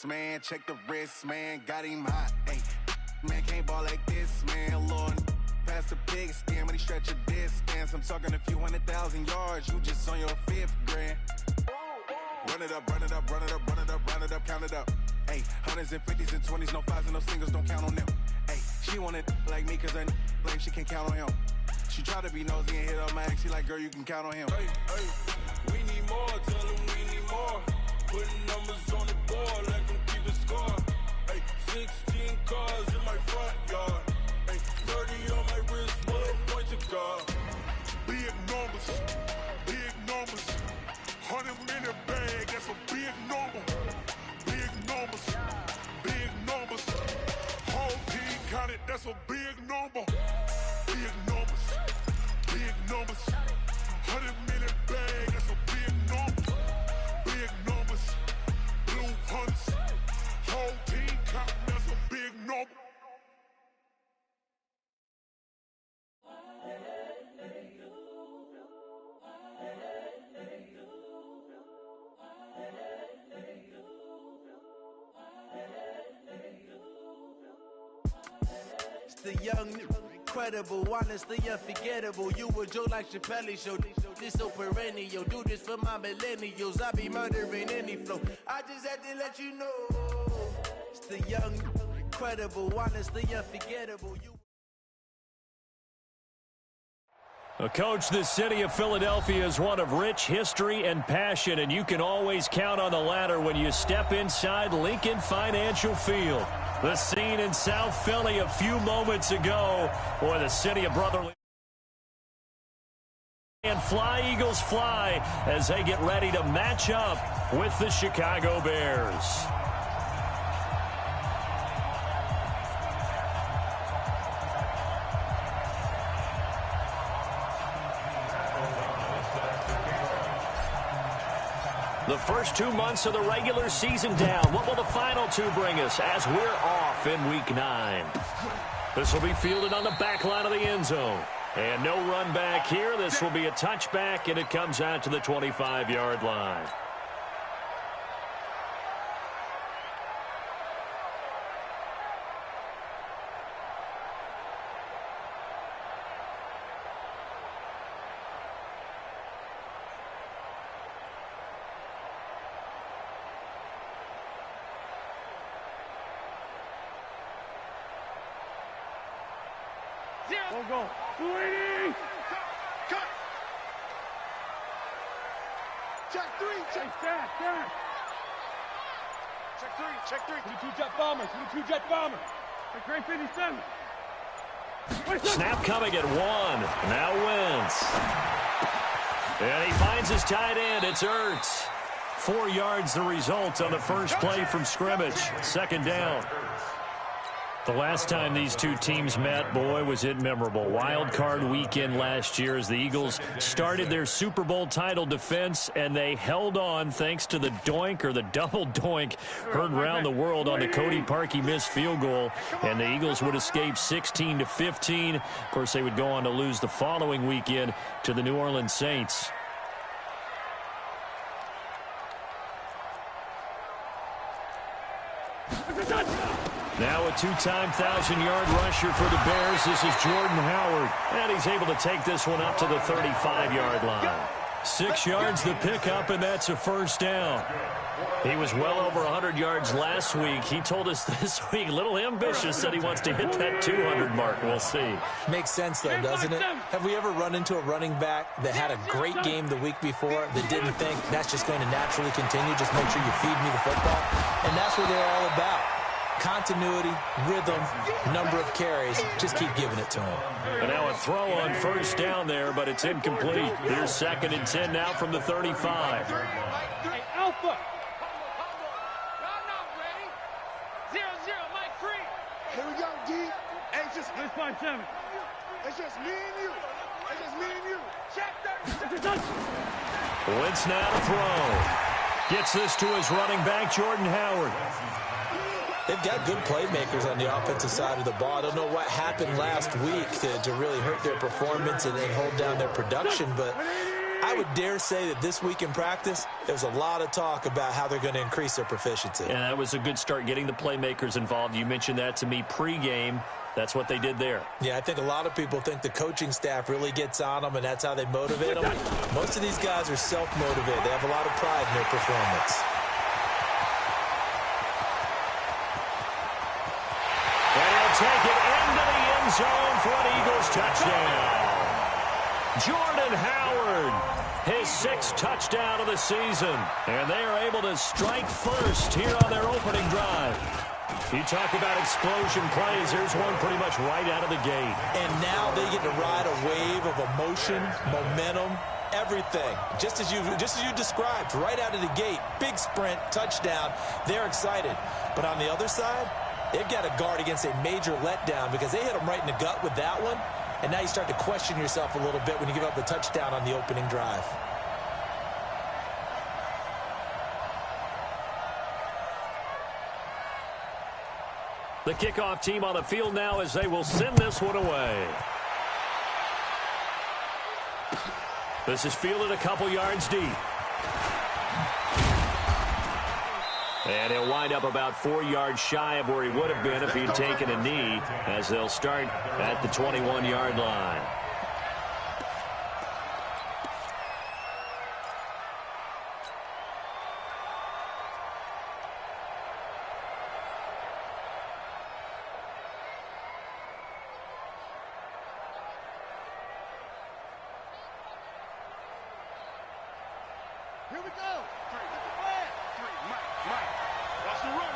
man. Check the wrist, man. Got him hot. Hey, man, can't ball like this, man. Lord, past the pig skin, but he stretch a distance. I'm talking a few 100,000 yards. You just on your 5th grand. Run it up, run it up, run it up, run it up, run it up, count it up. Hey, 100s and 50s and 20s, no 5s and no singles, don't count on them. Hey, she want it like me, cause her blame, she can't count on him. She try to be nosy and hit up my ex, she like, girl, you can count on him. Hey, hey, we need more, tell them we need more. Putting numbers on the board, let them keep the score. Hey, 16 cars in my front yard. Hey, 30 on my wrist, what point to guard. Big numbers, big numbers. 100-minute bag, that's a big number. Big numbers, big numbers. Whole team counted, that's a big number. Big numbers, big numbers. 100-minute bag, that's a big number. Big numbers, blue hunts. Whole team counting, that's a big number. The young, incredible, honestly unforgettable. You a joke like Chappelle Show. This so perennial. Do this for my millennials. I be murdering any flow. I just had to let you know. It's the young, incredible, honestly unforgettable. Coach, the city of Philadelphia is one of rich history and passion, and you can always count on the latter when you step inside Lincoln Financial Field. The scene in South Philly a few moments ago, where the city of brotherly and fly, Eagles fly, as they get ready to match up with the Chicago Bears. The first 2 months of the regular season down. What will the final 2 bring us as we're off in Week 9? This will be fielded on the back line of the end zone. And no run back here. This will be a touchback, and it comes out to the 25-yard line. Go. 280. Cut. Check 3. Check. Stack. Check 3. 22 jet bombers. 22 jet bombers. Check 57. Snap coming at 1. Now Wentz. And he finds his tight end. It's Ertz. 4 yards the result on the first play from scrimmage. Second down. The last time these two teams met, boy, was it memorable. Wild card weekend last year as the Eagles started their Super Bowl title defense, and they held on thanks to the doink or the double doink heard around the world on the Cody Parkey missed field goal, and the Eagles would escape 16-15. Of course, they would go on to lose the following weekend to the New Orleans Saints. Now a two-time 1,000-yard rusher for the Bears. This is Jordan Howard. And he's able to take this one up to the 35-yard line. 6 yards the pickup, and that's a first down. He was well over 100 yards last week. He told us this week, a little ambitious, that he wants to hit that 200 mark. We'll see. Makes sense, though, doesn't it? Have we ever run into a running back that had a great game the week before that didn't think that's just going to naturally continue? Just make sure you feed me the football. And that's what they're all about. Continuity, rhythm, number of carries. Just keep giving it to him. And now a throw on first down there, but it's incomplete. Here's 2nd and 10 now from the 35. Hey, Alpha. Here we go, D. Hey, just 5-7. It's just me and you. Check that. Wentz now to throw. Gets this to his running back, Jordan Howard. They've got good playmakers on the offensive side of the ball. I don't know what happened last week to really hurt their performance and hold down their production, but I would dare say that this week in practice, there's a lot of talk about how they're going to increase their proficiency. And that was a good start, getting the playmakers involved. You mentioned that to me pregame. That's what they did there. Yeah, I think a lot of people think the coaching staff really gets on them, and that's how they motivate them. Most of these guys are self-motivated. They have a lot of pride in their performance. And he'll take it into the end zone for an Eagles touchdown. Jordan Howard, his 6th touchdown of the season. And they are able to strike first here on their opening drive. You talk about explosion plays. Here's one pretty much right out of the gate. And now they get to ride a wave of emotion, momentum, everything. Just as you described, right out of the gate, big sprint, touchdown. They're excited. But on the other side, they've got to guard against a major letdown because they hit them right in the gut with that one. And now you start to question yourself a little bit when you give up the touchdown on the opening drive. The kickoff team on the field now as they will send this one away. This is fielded a couple yards deep. And he'll wind up about 4 yards shy of where he would have been if he had taken a knee, as they'll start at the 21-yard line. Here we go. Three. Mike. Watch the run.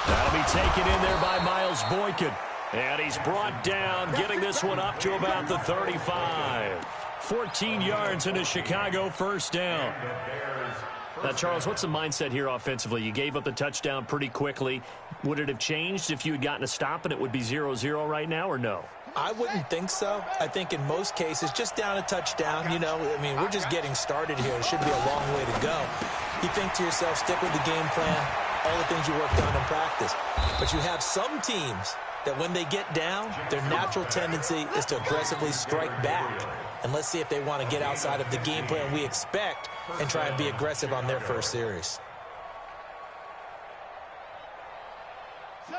That'll be taken in there by Miles Boykin. And he's brought down, getting this one up to about the 35. 14 yards into Chicago, first down. Now, Charles, what's the mindset here offensively? You gave up the touchdown pretty quickly. Would it have changed if you had gotten a stop and it would be 0-0 right now, or no? I wouldn't think so. I think in most cases, just down a touchdown, we're just getting started here. It should be a long way to go. You think to yourself, stick with the game plan, all the things you worked on in practice. But you have some teams that when they get down, their natural tendency is to aggressively strike back. And let's see if they want to get outside of the game plan we expect and try and be aggressive on their first series.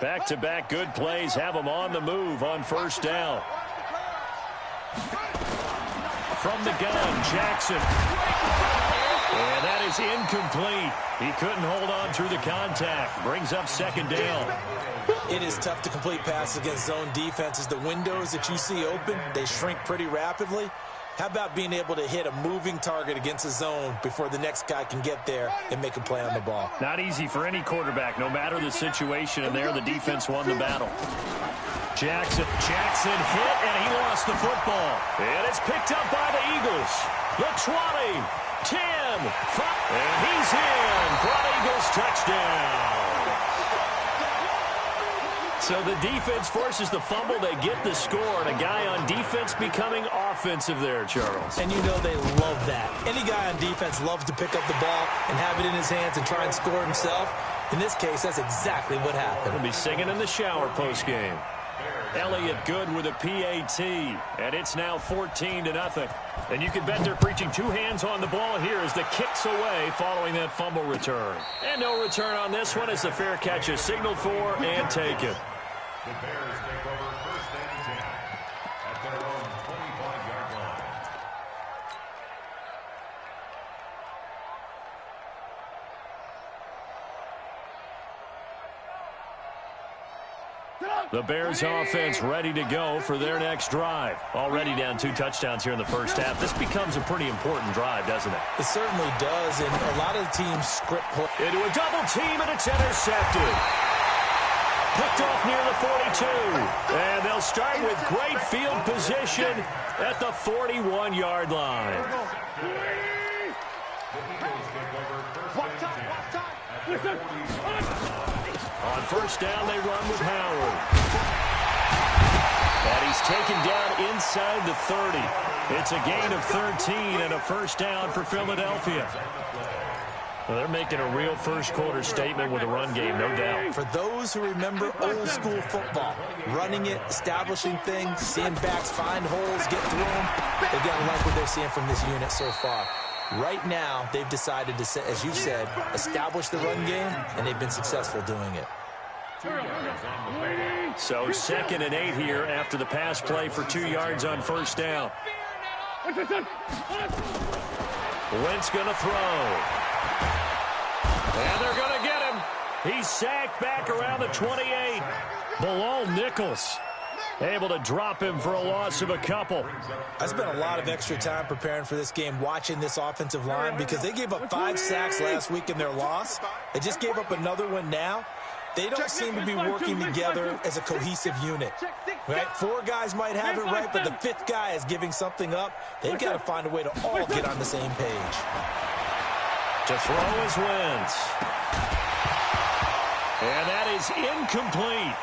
Back-to-back good plays have them on the move on first down. From the gun, Jackson. And that is incomplete. He couldn't hold on through the contact. Brings up second down. It is tough to complete passes against zone defenses. The windows that you see open, they shrink pretty rapidly. How about being able to hit a moving target against a zone before the next guy can get there and make a play on the ball? Not easy for any quarterback, no matter the situation, and there the defense won the battle. Jackson hit, and he lost the football. And it's picked up by the Eagles. The 20, 10, 5, and he's in for an Eagles touchdown. So the defense forces the fumble. They get the score, and a guy on defense becoming offensive there, Charles. And you know they love that. Any guy on defense loves to pick up the ball and have it in his hands and try and score himself. In this case, that's exactly what happened. He'll be singing in the shower postgame. Elliott good with a PAT, and it's now 14-0. And you can bet they're preaching two hands on the ball here as the kick's away following that fumble return. And no return on this one as the fair catch is signaled for and taken. The Bears take over first and 10 at their own 25-yard line. The Bears offense ready to go for their next drive. Already down 2 touchdowns here in the first half. This becomes a pretty important drive, doesn't it? It certainly does, and a lot of the teams script play. Into a double team, and it's intercepted. Picked off near the 42. And they'll start with great field position at the 41-yard line. On first down, they run with Howard. And he's taken down inside the 30. It's a gain of 13 and a first down for Philadelphia. Well, they're making a real first-quarter statement with a run game, no doubt. For those who remember old-school football, running it, establishing things, seeing backs find holes, get through them, they've got to like what they're seeing from this unit so far. Right now, they've decided to, as you said, establish the run game, and they've been successful doing it. So 2nd and 8 here after the pass play for 2 yards on first down. Wentz going to throw. And they're going to get him. He's sacked back around the 28. Bilal Nichols able to drop him for a loss of a couple. I spent a lot of extra time preparing for this game, watching this offensive line, because they gave up 5 sacks last week in their loss. They just gave up another one now. They don't seem to be working together as a cohesive unit. Right? 4 guys might have it right, but the 5th guy is giving something up. They've got to find a way to all get on the same page. To throw is Wentz. And that is incomplete.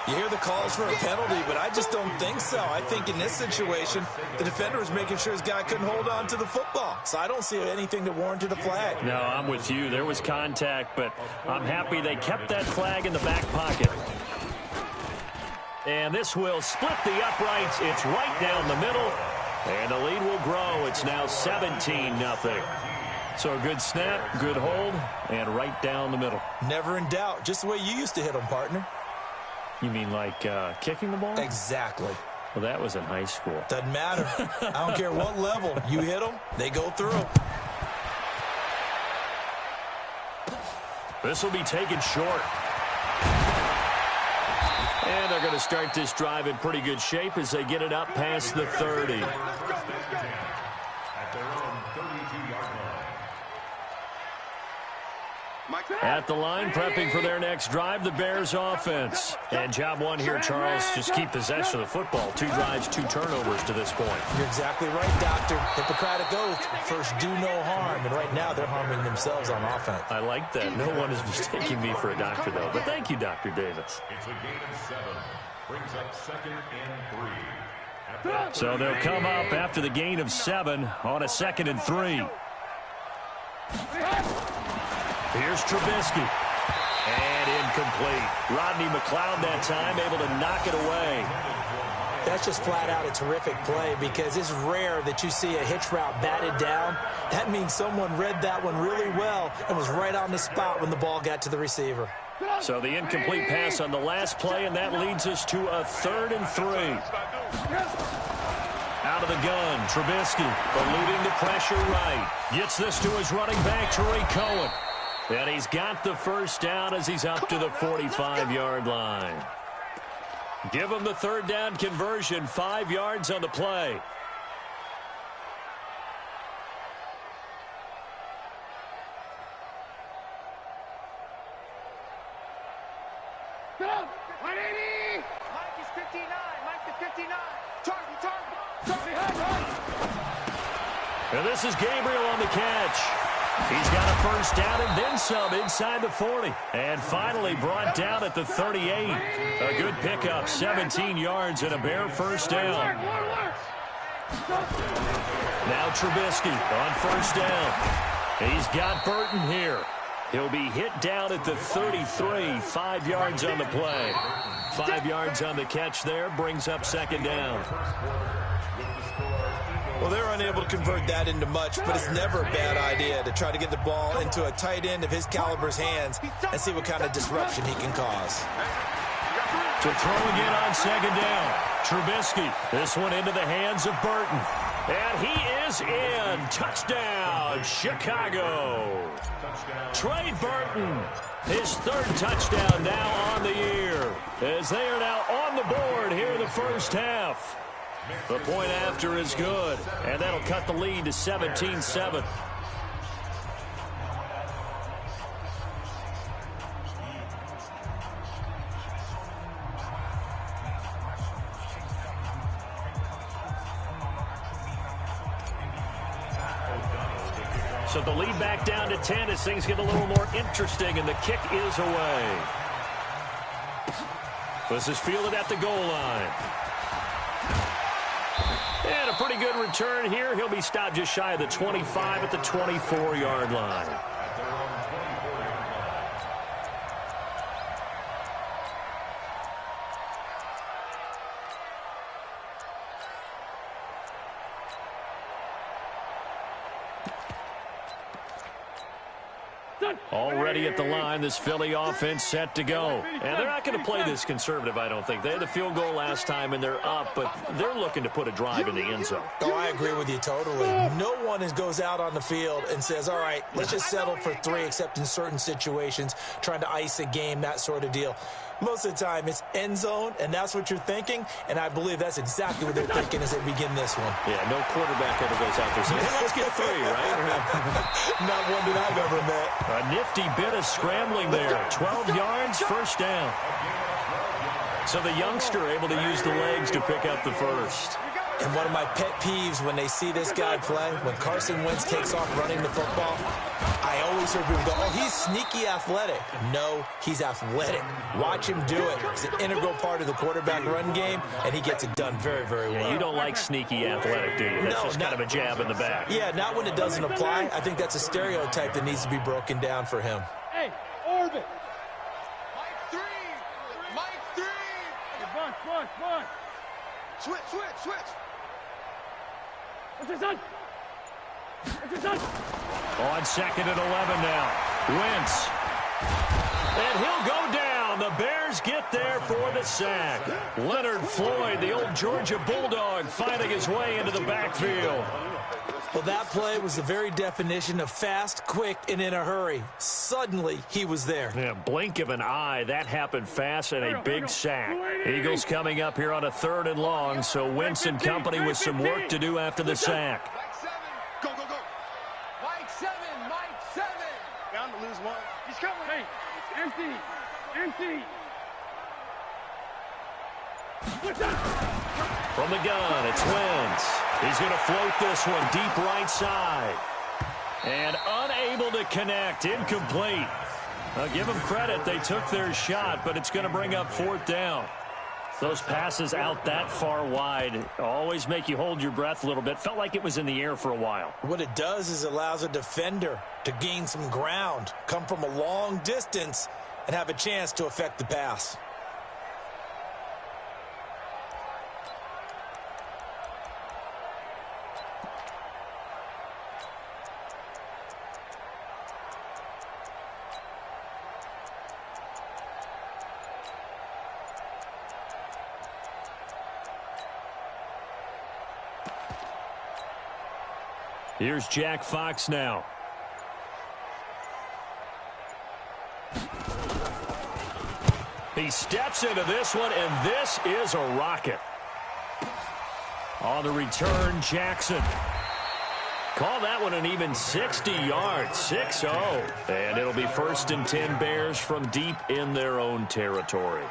You hear the calls for a penalty, but I just don't think so. I think in this situation, the defender was making sure his guy couldn't hold on to the football. So I don't see anything that warranted a flag. No, I'm with you. There was contact, but I'm happy they kept that flag in the back pocket. And this will split the uprights. It's right down the middle, and the lead will grow. It's now 17-0. So a good snap, good hold, and right down the middle. Never in doubt. Just the way you used to hit them, partner. You mean like kicking the ball? Exactly. Well, that was in high school. Doesn't matter. I don't care what level. You hit them, they go through. This will be taken short. And they're going to start this drive in pretty good shape as they get it up past the 30. At their own 32-yard line. At the line, prepping for their next drive, the Bears offense. And job one here, Charles, just keep possession of the football. 2 drives, 2 turnovers to this point. You're exactly right, Doctor. Hippocratic oath. First, do no harm. And right now, they're harming themselves on offense. I like that. No one is mistaking me for a doctor, though. But thank you, Dr. Davis. It's a gain of 7. Brings up 2nd and 3. So they'll come up after the gain of 7 on a 2nd and 3. Here's Trubisky. And incomplete. Rodney McLeod that time able to knock it away. That's just flat out a terrific play, because it's rare that you see a hitch route batted down. That means someone read that one really well and was right on the spot when the ball got to the receiver. So the incomplete pass on the last play, and that leads us to a 3rd and 3. Out of the gun, Trubisky eluding the pressure right. Gets this to his running back, Tariq Cohen. And he's got the first down as he's up to the 45-yard line. Give him the 3rd down conversion, 5 yards on the play. Mike is 59. Mike is 59. Target. And this is Gabriel on the catch. He's got a first down and then some inside the 40. And finally brought down at the 38. A good pickup, 17 yards and a Bear first down. Now Trubisky on first down. He's got Burton here. He'll be hit down at the 33, 5 yards on the play. 5 yards on the catch there, brings up 2nd down. Well, they're unable to convert that into much, but it's never a bad idea to try to get the ball into a tight end of his caliber's hands and see what kind of disruption he can cause. To throw again on 2nd down. Trubisky, this one into the hands of Burton. And he is in. Touchdown, Chicago. Trey Burton, his 3rd touchdown now on the year, as they are now on the board here in the first half. The point after is good, and that'll cut the lead to 17-7. So the lead back down to 10 as things get a little more interesting, and the kick is away. This is fielded at the goal line. And a pretty good return here. He'll be stopped just shy of the 25 at the 24-yard line. Already at the line, this Philly offense set to go. And they're not going to play this conservative, I don't think. They had the field goal last time, and they're up, but they're looking to put a drive in the end zone. Oh, I agree with you totally. No one goes out on the field and says, all right, let's just settle for 3, except in certain situations, trying to ice a game, that sort of deal. Most of the time, it's end zone, and that's what you're thinking, and I believe that's exactly what they're thinking as they begin this one. Yeah, no quarterback ever goes out there saying, hey, let's get 3, right? Not one that I've ever met. A nifty bit of scrambling there. 12 yards, first down. So the youngster able to use the legs to pick up the first. And one of my pet peeves when they see this guy play, when Carson Wentz takes off running the football, I always hear people go, oh, he's sneaky athletic. No, he's athletic. Watch him do it. It's an integral part of the quarterback run game, and he gets it done very, very well. Yeah, you don't like sneaky athletic, do you? That's just kind of a jab in the back. Yeah, not when it doesn't apply. I think that's a stereotype that needs to be broken down for him. Hey, orbit. Mike 3. Mike 3. One. Switch. What's his son? On 2nd and 11 now. Wentz. And he'll go down. The Bears get there for the sack. Leonard Floyd, the old Georgia Bulldog, finding his way into the backfield. Well, that play was the very definition of fast, quick, and in a hurry. Suddenly, he was there. Yeah, blink of an eye. That happened fast and a big sack. Eagles coming up here on a 3rd and long, so Wentz and company with some work to do after the sack. Go. Mike 7. Down to lose 1. He's coming. Hey, empty. From the gun, it's Wentz. He's going to float this one deep right side. And unable to connect. Incomplete. I'll give them credit. They took their shot, but it's going to bring up 4th down. Those passes out that far wide always make you hold your breath a little bit. Felt like it was in the air for a while. What it does is allows a defender to gain some ground, come from a long distance, and have a chance to affect the pass. Here's Jack Fox now. He steps into this one, and this is a rocket. On the return, Jackson. Call that one an even 60 yards, 6-0. And it'll be 1st and 10 Bears from deep in their own territory.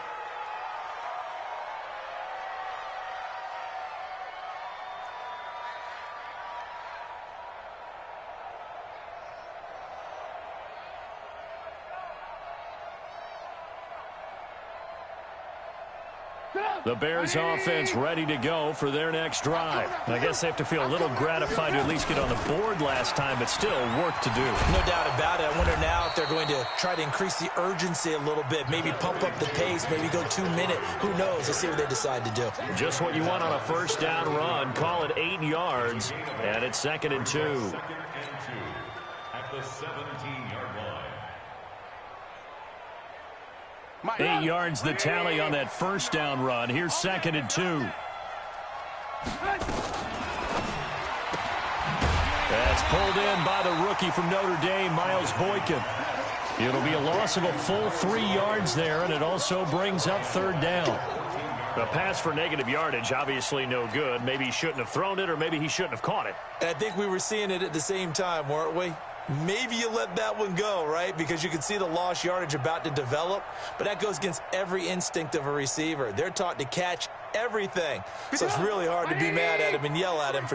The Bears offense ready to go for their next drive. I guess they have to feel a little gratified to at least get on the board last time, but still work to do. No doubt about it. I wonder now if they're going to try to increase the urgency a little bit, maybe pump up the pace, maybe go 2 minute. Who knows? Let's see what they decide to do. Just what you want on a 1st down run. Call it 8 yards, and it's 2nd and 2. At the 17-yard line. 8 yards the tally on that 1st down run. Here's 2nd and 2. That's pulled in by the rookie from Notre Dame, Miles Boykin. It'll be a loss of a full 3 yards there, and it also brings up 3rd down. A pass for negative yardage, obviously no good. Maybe he shouldn't have thrown it, or maybe he shouldn't have caught it. And I think we were seeing it at the same time, weren't we? Maybe you let that one go, right? Because you can see the lost yardage about to develop. But that goes against every instinct of a receiver. They're taught to catch everything. So it's really hard to be mad at him and yell at him for trying